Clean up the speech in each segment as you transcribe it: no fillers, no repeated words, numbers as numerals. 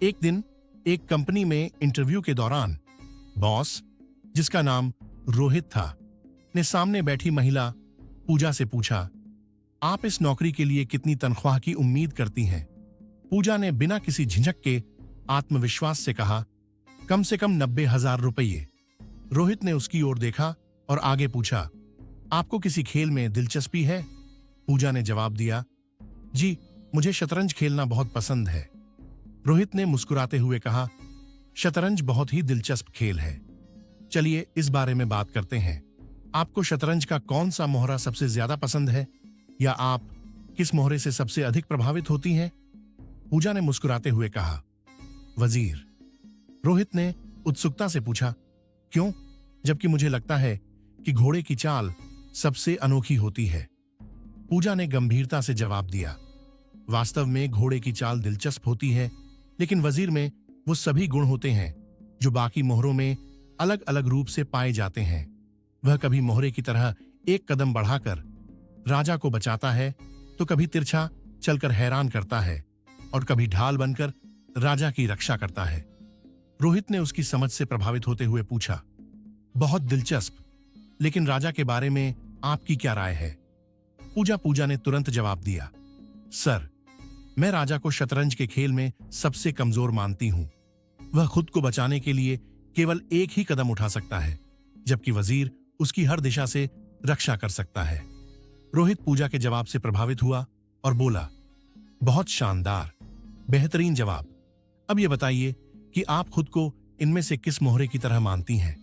एक दिन एक कंपनी में इंटरव्यू के दौरान बॉस, जिसका नाम रोहित था, ने सामने बैठी महिला पूजा से पूछा, आप इस नौकरी के लिए कितनी तनख्वाह की उम्मीद करती हैं? पूजा ने बिना किसी झिझक के आत्मविश्वास से कहा, कम से कम 90,000 रुपये। रोहित ने उसकी ओर देखा और आगे पूछा, आपको किसी खेल में दिलचस्पी है? पूजा ने जवाब दिया, जी, मुझे शतरंज खेलना बहुत पसंद है। रोहित ने मुस्कुराते हुए कहा, शतरंज बहुत ही दिलचस्प खेल है। चलिए इस बारे में बात करते हैं। आपको शतरंज का कौन सा मोहरा सबसे ज्यादा पसंद है, या आप किस मोहरे से सबसे अधिक प्रभावित होती हैं? पूजा ने मुस्कुराते हुए कहा, वजीर। रोहित ने उत्सुकता से पूछा, क्यों? जबकि मुझे लगता है कि घोड़े की चाल सबसे अनोखी होती है। पूजा ने गंभीरता से जवाब दिया, वास्तव में घोड़े की चाल दिलचस्प होती है, लेकिन वजीर में वो सभी गुण होते हैं जो बाकी मोहरों में अलग अलग रूप से पाए जाते हैं। वह कभी मोहरे की तरह एक कदम बढ़ाकर राजा को बचाता है, तो कभी तिरछा चलकर हैरान करता है, और कभी ढाल बनकर राजा की रक्षा करता है। रोहित ने उसकी समझ से प्रभावित होते हुए पूछा, बहुत दिलचस्प, लेकिन राजा के बारे में आपकी क्या राय है? पूजा ने तुरंत जवाब दिया, सर, मैं राजा को शतरंज के खेल में सबसे कमजोर मानती हूं। वह खुद को बचाने के लिए केवल एक ही कदम उठा सकता है, जबकि वजीर उसकी हर दिशा से रक्षा कर सकता है। रोहित पूजा के जवाब से प्रभावित हुआ और बोला, बहुत शानदार, बेहतरीन जवाब। अब यह बताइए कि आप खुद को इनमें से किस मोहरे की तरह मानती हैं?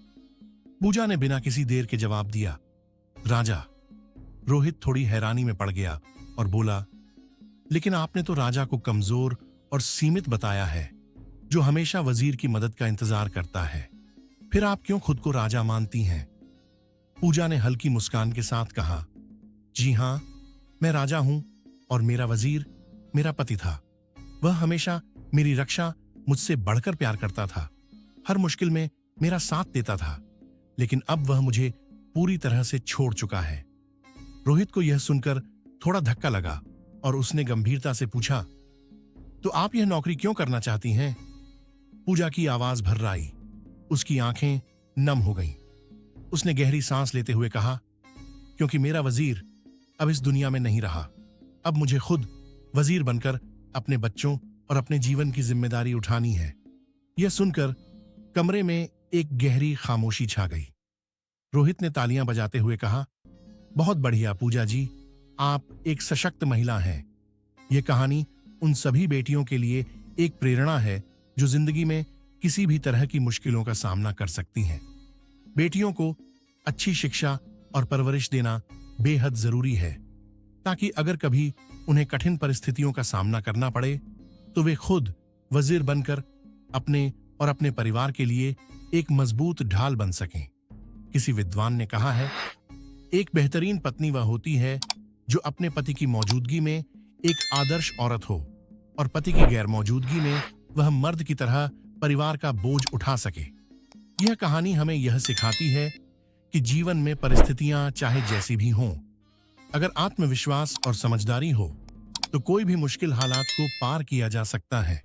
पूजा ने बिना किसी देर के जवाब दिया, राजा। रोहित थोड़ी हैरानी में पड़ गया और बोला, लेकिन आपने तो राजा को कमजोर और सीमित बताया है, जो हमेशा वजीर की मदद का इंतजार करता है। फिर आप क्यों खुद को राजा मानती हैं? पूजा ने हल्की मुस्कान के साथ कहा, जी हां, मैं राजा हूं और मेरा वजीर मेरा पति था। वह हमेशा मेरी रक्षा मुझसे बढ़कर प्यार करता था, हर मुश्किल में मेरा साथ देता था, लेकिन अब वह मुझे पूरी तरह से छोड़ चुका है। रोहित को यह सुनकर थोड़ा धक्का लगा और उसने गंभीरता से पूछा, तो आप यह नौकरी क्यों करना चाहती हैं? पूजा की आवाज भर्राई, उसकी आंखें नम हो गईं। उसने गहरी सांस लेते हुए कहा, क्योंकि मेरा वजीर अब इस दुनिया में नहीं रहा। अब मुझे खुद वजीर बनकर अपने बच्चों और अपने जीवन की जिम्मेदारी उठानी है। यह सुनकर कमरे में एक गहरी खामोशी छा गई। रोहित ने तालियां बजाते हुए कहा, बहुत बढ़िया पूजा जी, आप एक सशक्त महिला हैं। यह कहानी उन सभी बेटियों के लिए एक प्रेरणा है जो जिंदगी में किसी भी तरह की मुश्किलों का सामना कर सकती हैं। बेटियों को अच्छी शिक्षा और परवरिश देना बेहद जरूरी है, ताकि अगर कभी उन्हें कठिन परिस्थितियों का सामना करना पड़े तो वे खुद वजीर बनकर अपने और अपने परिवार के लिए एक मजबूत ढाल बन सकें। किसी विद्वान ने कहा है, एक बेहतरीन पत्नी वह होती है जो अपने पति की मौजूदगी में एक आदर्श औरत हो, और पति की गैर मौजूदगी में वह मर्द की तरह परिवार का बोझ उठा सके। यह कहानी हमें यह सिखाती है कि जीवन में परिस्थितियां चाहे जैसी भी हों, अगर आत्मविश्वास और समझदारी हो तो कोई भी मुश्किल हालात को पार किया जा सकता है।